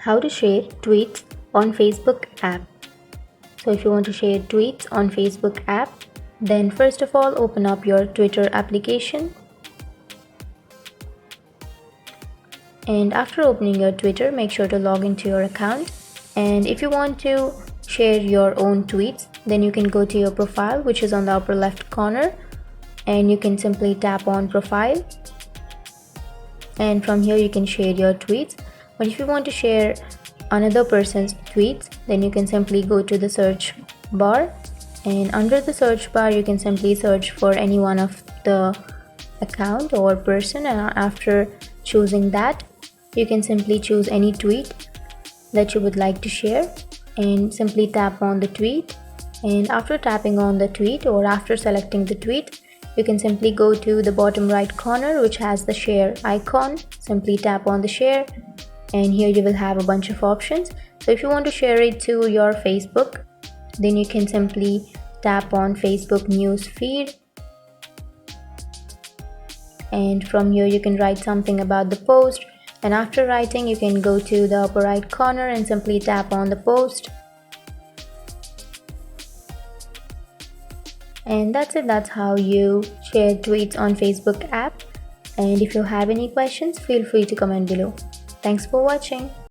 How to share tweets on Facebook app. So if you want to share tweets on Facebook app, then first of all open up your Twitter application. And after opening your Twitter, make sure to log into your account. And if you want to share your own tweets, then you can go to your profile, which is on the upper left corner, and you can simply tap on profile. And from here you can share your tweets. But if you want to share another person's tweets, then you can simply go to the search bar, and under the search bar you can simply search for any one of the account or person, and after choosing that you can simply choose any tweet that you would like to share and simply tap on the tweet. And after tapping on the tweet, or after selecting the tweet, you can simply go to the bottom right corner which has the share icon. Simply tap on the share, and here you will have a bunch of options. So if you want to share it to your Facebook, then you can simply tap on Facebook news feed, and from here you can write something about the post, and after writing you can go to the upper right corner and simply tap on the post. And that's it. That's how you share tweets on Facebook app. And if you have any questions, feel free to comment below. Thanks for watching.